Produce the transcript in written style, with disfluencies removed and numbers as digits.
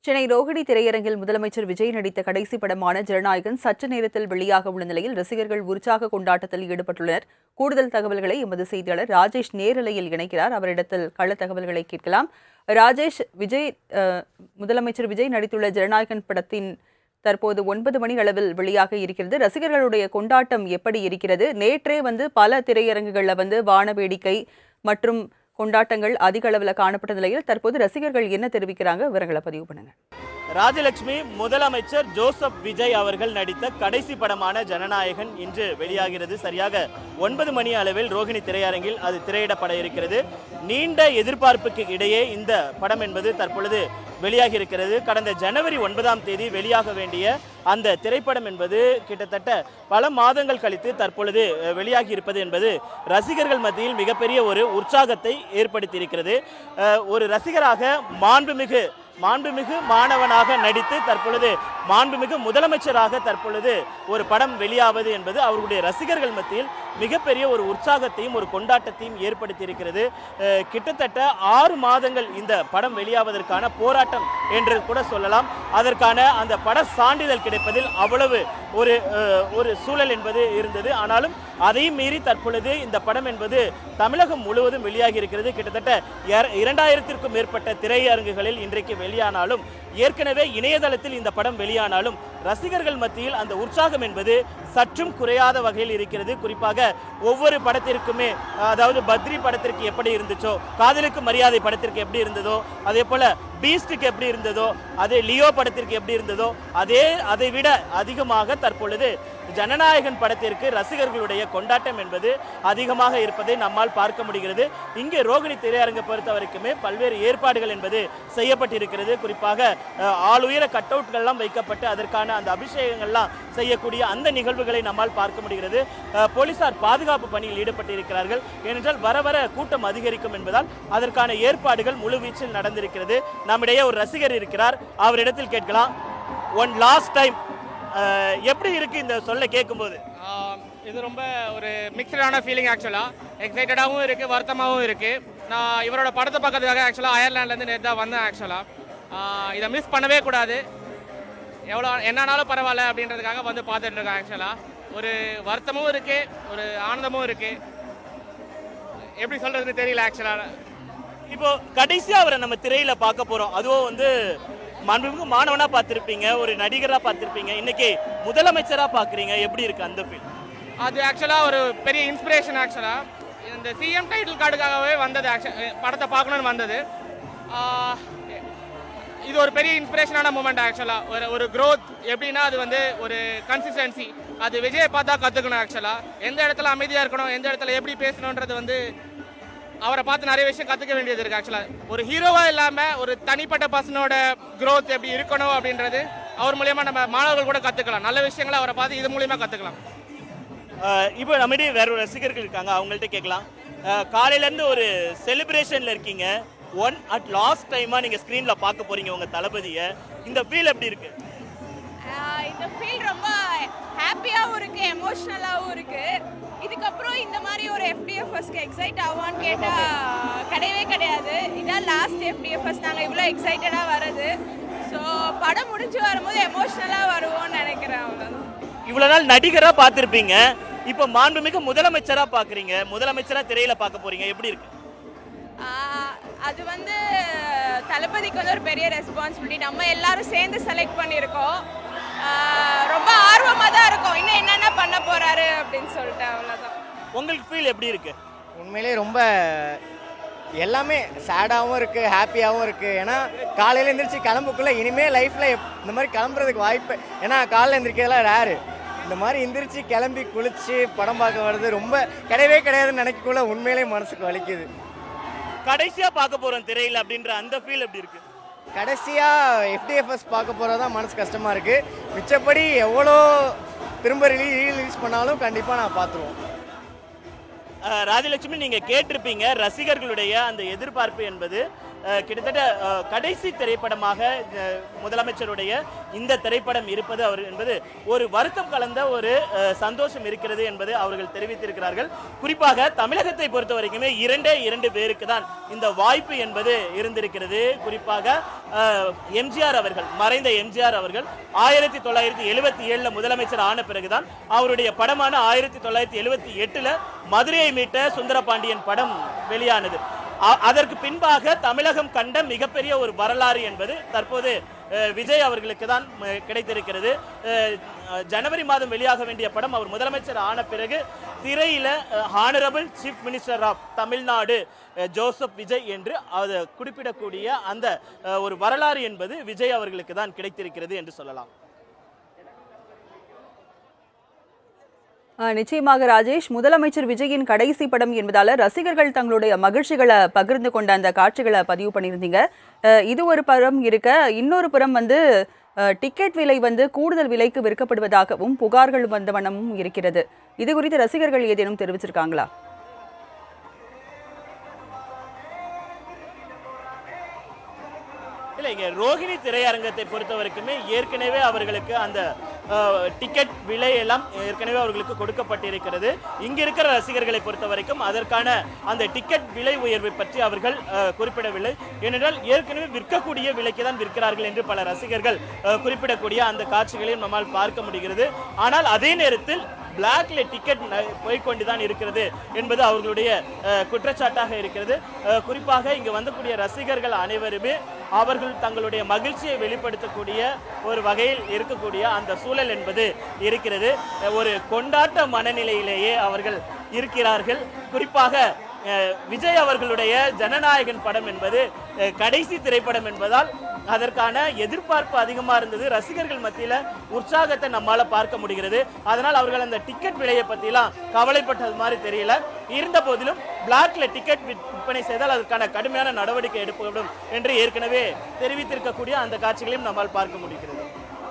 சென்னை ரோஹிணி திரையரங்கில் முதலமைச்சர் விஜய் நடித்த கடைசி படமான ஜனநாயகன் சற்று நேரத்தில் வெளியாக உள்ள நிலையில் ரசிகர்கள் உற்சாக கொண்டாட்டத்தில் ஈடுபட்டுள்ளனர். கூடுதல் தகவல்களை எமது செய்தியாளர் ராஜேஷ் நேரலையில் இணைக்கிறார். அவரிடத்தில் கள தகவல்களை கேட்கலாம். ராஜேஷ், முதலமைச்சர் விஜய் நடித்துள்ள ஜனநாயகன் படத்தின் தற்போது 9 மணி அளவில் வெளியாக இருக்கிறது. ரசிகர்களுடைய கொண்டாட்டம் எப்படி இருக்கிறது? நேற்றே பல திரையரங்குகளில் வான வேடிக்கை மற்றும் கொண்டாட்டங்கள் அதிக அளவில் காணப்பட்ட நிலையில் தற்போது ரசிகர்கள் என்ன தெரிவிக்கிறாங்க? விவரங்களை பதிவு பண்ணுங்க. ராஜலட்சுமி, முதலமைச்சர் ஜோசப் விஜய் அவர்கள் நடித்த கடைசி படமான ஜனநாயகன் இன்று வெளியாகிறது. சரியாக 9 மணி அளவில் ரோஹிணி திரையரங்கில் அது திரையிடப்பட இருக்கிறது. நீண்ட எதிர்பார்ப்புக்கு இடையே இந்த படம் என்பது தற்பொழுது வெளியாகி இருக்கிறது. கடந்த ஜனவரி 9ஆம் தேதி வெளியாக வேண்டிய அந்த திரைப்படம் என்பது கிட்டத்தட்ட பல மாதங்கள் கழித்து தற்பொழுது வெளியாகி இருப்பது என்பது ரசிகர்கள் மத்தியில் மிகப்பெரிய ஒரு உற்சாகத்தை ஏற்படுத்தி இருக்கிறது. ஒரு ரசிகராக மாண்புமிகு மாணவனாக நடித்து தற்பொழுது மாண்புமிகு முதலமைச்சராக தற்பொழுது ஒரு படம் வெளியாவது என்பது அவர்களுடைய ரசிகர்கள் மத்தியில் மிகப்பெரிய ஒரு உற்சாகத்தையும் ஒரு கொண்டாட்டத்தையும் ஏற்படுத்தி இருக்கிறது. கிட்டத்தட்ட 6 மாதங்கள் இந்த படம் வெளியாவதற்கான போராட்டம் என்று கூட சொல்லலாம். அதற்கான அந்த பட சான்றிதழ் கிடைப்பதில் அவ்வளவு ஒரு சூழல் என்பது இருந்தது. ஆனாலும் அதையும் மீறி தற்பொழுது இந்த படம் என்பது தமிழகம் முழுவதும் வெளியாகி இருக்கிறது. கிட்டத்தட்ட 2000த்திற்கும் மேற்பட்ட திரையரங்குகளில் இன்றைக்கு வெளியானாலும், ஏற்கனவே இணையதளத்தில் இந்த படம் வெளியானாலும் ரசிகர்கள் மத்தியில் அந்த உற்சாகம் என்பது சற்றும் குறையாத வகையில் இருக்கிறது. குறிப்பாக ஒவ்வொரு படத்திற்குமே, அதாவது பத்ரி படத்திற்கு எப்படி இருந்துச்சோ, காதலுக்கு மரியாதை படத்திற்கு எப்படி இருந்ததோ, அதே போல பீஸ்டுக்கு எப்படி இருந்ததோ, அதே லியோ படத்திற்கு எப்படி இருந்ததோ, அதை விட அதிகமாக தற்பொழுது ஜனநாயகன் படத்திற்கு ரசிகர்களுடைய கொண்டாட்டம் என்பது அதிகமாக இருப்பதை நம்மால் பார்க்க முடிகிறது. இங்கே ரோகிணி திரையரங்கை பொறுத்த வரைக்குமே பல்வேறு ஏற்பாடுகள் என்பது செய்யப்பட்டிருக்கிறது. குறிப்பாக ஆளுயர கட் அவுட்கள்லாம் வைக்கப்பட்டு அதற்கான அந்த அபிஷேகங்கள்லாம் செய்யக்கூடிய அந்த நிகழ்வுகளை நம்மால் பார்க்க முடிகிறது. போலீசார் பாதுகாப்பு பணியில் ஈடுபட்டிருக்கிறார்கள். ஏனென்றால் வர வர கூட்டம் அதிகரிக்கும் என்பதால் அதற்கான ஏற்பாடுகள் முழுவீச்சில் நடந்திருக்கிறது. நம்மிடையே ஒரு ரசிகர் இருக்கிறார், அவரிடத்தில் கேட்கலாம். ஒன் லாஸ்ட் டைம் எப்படி இருக்கு இந்த சொல்ல கேட்கும்போது? இது ரொம்ப ஒரு மிக்சடான ஃபீலிங். ஆக்சுவலாக எக்ஸைட்டடாகவும் இருக்குது, வருத்தமாகவும் இருக்குது. நான் இவரோட படத்தை பார்க்கறதுக்காக ஆக்சுவலாக அயர்லாண்ட்லேருந்து நேற்று தான் வந்தேன். ஆக்சுவலாக இதை மிஸ் பண்ணவே கூடாது. எவ்வளோ என்னன்னாலும் பரவாயில்ல அப்படின்றதுக்காக வந்து பார்த்துட்டு இருக்கேன். ஆக்சுவலாக ஒரு வருத்தமும் இருக்குது, ஒரு ஆனந்தமும் இருக்குது. எப்படி சொல்கிறதுன்னு தெரியல. ஆக்சுவலாக இப்போ கடைசியாக அவரை நம்ம திரையில் பார்க்க போகிறோம். அதுவும் மாண்புமிகு மாணவனா பார்த்திருப்பீங்க, ஒரு நடிகரா பார்த்திருப்பீங்க, இன்னைக்கு முதலமைச்சரா பார்க்குறீங்க. எப்படி இருக்கு அந்த ஃபீல்? அது ஆக்சுவலாக ஒரு பெரிய இன்ஸ்பிரேஷன். ஆக்சுவலாக இந்த சிஎம் டைட்டில் கார்டுக்காகவே வந்தது. படத்தை பார்க்கணுன்னு வந்தது. இது ஒரு பெரிய இன்ஸ்பிரேஷனான மூமெண்ட். ஆக்சுவலாக ஒரு க்ரோத் எப்படின்னா அது ஒரு கன்சிஸ்டன்சி. அது விஜயை பார்த்தா கற்றுக்கணும். ஆக்சுவலாக எந்த இடத்துல அமைதியாக இருக்கணும், எந்த இடத்துல எப்படி பேசணுன்றது அவரை பார்த்து நிறைய விஷயம் கற்றுக்க வேண்டியது இருக்குது. ஆக்சுவலாக ஒரு ஹீரோவாக இல்லாமல் ஒரு தனிப்பட்ட பர்சனோட க்ரோத் எப்படி இருக்கணும் அப்படின்றது அவர் மூலியமாக நம்ம மாணவர்கள் கூட கற்றுக்கலாம். நல்ல விஷயங்களை அவரை பார்த்து இது மூலியமாக கற்றுக்கலாம். இப்போ நம்மகிட்ட வேற ஒரு ரசிகர்கள் இருக்காங்க, அவங்கள்ட்ட கேட்கலாம். காலையிலேருந்து ஒரு செலிப்ரேஷனில் இருக்கீங்க. அட் லாஸ்ட் டைமாக நீங்கள் ஸ்க்ரீனில் பார்க்க போகிறீங்க உங்கள் தளபதியை. இந்த ஃபீல் எப்படி இருக்குது? இந்த ஃபீல் ரொம்ப ஹாப்பியாகவும் இருக்குது, எமோஷ்னலாகவும் இருக்குது. இதுக்கப்புறம் இந்த மாதிரி ஒரு FDFSக்கு எக்ஸைட் ஆகுவான்னு கேட்டால் கிடையாது. இதான் லாஸ்ட் FDFS. நாங்கள் இவ்வளோ எக்ஸைட்டடாக வர்றது. ஸோ படம் முடிஞ்சு வரும்போது எமோஷ்னலாக வருவோம்னு நினைக்கிறேன். அவ்வளோதான். இவ்வளோ நாள் நடிகராக பார்த்துருப்பீங்க, இப்போ மாண்புமிகு முதலமைச்சராக பார்க்குறீங்க, முதலமைச்சராக திரையில் பார்க்க போகிறீங்க. எப்படி இருக்கு? அது தளபதிக்கு ஒரு பெரிய ரெஸ்பான்சிபிலிட்டி. நம்ம எல்லாரும் சேர்ந்து செலக்ட் பண்ணியிருக்கோம். ரொம்ப ஆர்வமாக தான் இருக்கும், இன்னும் என்னென்ன பண்ண போறாரு அப்படின்னு சொல்லிட்டு. அவ்வளோதான். உங்களுக்கு ஃபீல் எப்படி இருக்கு? உண்மையிலே ரொம்ப எல்லாமே சேடாகவும் இருக்குது, ஹாப்பியாகவும் இருக்குது. ஏன்னா காலையில் எழுந்திரிச்சு கிளம்புக்குள்ளே இனிமேல் லைஃப்பில் இந்த மாதிரி கிளம்புறதுக்கு வாய்ப்பு. ஏன்னா காலையில் எழுந்திரிக்கிறதுலாம் ரேரு. இந்த மாதிரி எந்திரிச்சு கிளம்பி குளிச்சு படம் பார்க்க வர்றது ரொம்ப கிடையாதுன்னு நினைக்கக்குள்ள உண்மையிலே மனசுக்கு வலிக்குது. கடைசியாக பார்க்க போகிறோம் திரையில் அப்படின்ற அந்த ஃபீல் எப்படி இருக்குது? கடைசியாக FDFS பார்க்க போகிறது தான் மனசு கஷ்டமாக இருக்குது. மிச்சப்படி எவ்வளோ திரும்ப ரிலீஸ் பண்ணாலும் கண்டிப்பாக நான் பார்த்துருவோம். ராஜலட்சுமி, நீங்கள் கேட்டிருப்பீங்க ரசிகர்களுடைய அந்த எதிர்பார்ப்பு என்பது கிட்டத்தட்ட கடைசி திரைப்படமாக முதலமைச்சருடைய இந்த திரைப்படம் இருப்பது என்பது ஒரு வருத்தம் கலந்த ஒரு சந்தோஷம் இருக்கிறது என்பது அவர்கள் தெரிவித்திருக்கிறார்கள். குறிப்பாக தமிழகத்தை பொறுத்த வரைக்குமே 2 பேருக்கு தான் இந்த வாய்ப்பு என்பது இருந்திருக்கிறது. குறிப்பாக எம்ஜிஆர் அவர்கள், மறைந்த எம்ஜிஆர் அவர்கள் 1977 முதலமைச்சர் ஆன பிறகுதான் அவருடைய படமான 1978 மதுரையை மீட்ட சுந்தரபாண்டியன் படம் வெளியானது. அதற்கு பின்பாக தமிழகம் கண்ட மிகப்பெரிய ஒரு வரலாறு என்பது தற்போது விஜய் அவர்களுக்கு தான் கிடைத்திருக்கிறது. ஜனவரி மாதம் வெளியாக வேண்டிய படம் அவர் முதலமைச்சர் ஆன பிறகு திரையில honourable chief minister of Tamil Nadu Joseph Vijay என்று அது குறிப்பிடக்கூடிய அந்த ஒரு வரலாறு என்பது விஜய் அவர்களுக்கு தான் கிடைத்திருக்கிறது என்று சொல்லலாம். நிச்சயமாக ராஜேஷ், முதலமைச்சர் விஜயின் கடைசி படம் என்பதால ரசிகர்கள் தங்களுடைய மகிழ்ச்சிகளை பகிர்ந்து கொண்ட அந்த காட்சிகளை பதிவு பண்ணியிருந்தீங்க. இது ஒரு புறம் இருக்க, இன்னொரு புறம் டிக்கெட் விலை கூடுதல் விலைக்கு விற்கப்படுவதாகவும் புகார்கள் வந்த வண்ணமும் இருக்கிறது. இது குறித்து ரசிகர்கள் ஏதேனும் தெரிவிச்சிருக்காங்களா? இல்லை, இங்கே ரோஹிணி திரையரங்கத்தை பொறுத்த வரைக்குமே ஏற்கனவே அவர்களுக்கு அந்த டிக்கெட் விலை எல்லாம் ஏற்கனவே அவர்களுக்கு கொடுக்கப்பட்டிருக்கிறது. இங்க இருக்கிற ரசிகர்களை பொறுத்த வரைக்கும் அதற்கான அந்த டிக்கெட் விலை உயர்வை பற்றி அவர்கள் குறிப்பிடவில்லை. ஏனென்றால் ஏற்கனவே விற்கக்கூடிய விலைக்கு தான் விற்கிறார்கள் என்று பல ரசிகர்கள் குறிப்பிடக்கூடிய அந்த காட்சிகளையும் நம்மால் பார்க்க முடிகிறது. ஆனால் அதே நேரத்தில் பிளாக்ல டிக்கெட் போய்கொண்டுதான் இருக்கிறது என்பது அவர்களுடைய குற்றச்சாட்டாக இருக்கிறது. குறிப்பாக இங்கு வந்தக்கூடிய ரசிகர்கள் அனைவருமே அவர்கள் தங்களுடைய மகிழ்ச்சியை வெளிப்படுத்தக்கூடிய ஒரு வகையில் இருக்கக்கூடிய அந்த சூழல் என்பது இருக்கிறது. ஒரு கொண்டாட்ட மனநிலையிலேயே அவர்கள் இருக்கிறார்கள். குறிப்பாக விஜய் அவர்களுடைய ஜனநாயகன் படம் என்பது கடைசி திரைப்படம் என்பதால் அதற்கான எதிர்பார்ப்பு அதிகமாக இருந்தது. ரசிகர்கள் மத்தியில் உற்சாகத்தை நம்மால பார்க்க முடிகிறது. அதனால் அவர்கள் அந்த டிக்கெட் விலையை பற்றிலாம் கவலைப்பட்டது மாதிரி தெரியல. இருந்த போதிலும் பிளாக்ல டிக்கெட் விற்பனை செய்தால் அதற்கான கடுமையான நடவடிக்கை எடுக்கப்படும் என்று ஏற்கனவே தெரிவித்திருக்கக்கூடிய அந்த காட்சிகளையும் நம்மால் பார்க்க முடிகிறது.